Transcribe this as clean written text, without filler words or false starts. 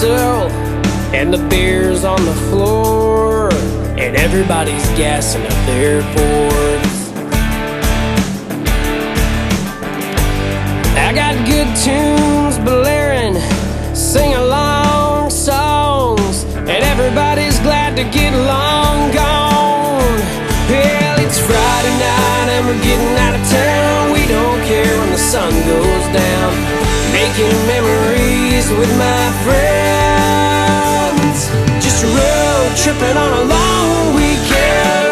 whistle and the beer's on the floor, and everybody's gassing up their Fords. I got good tunes blaring, sing-along songs, and everybody's glad to get long gone. Well, it's Friday night and we're getting out of town. We don't care when the sun goes down. Making memories with my friends, just road tripping on a long weekend.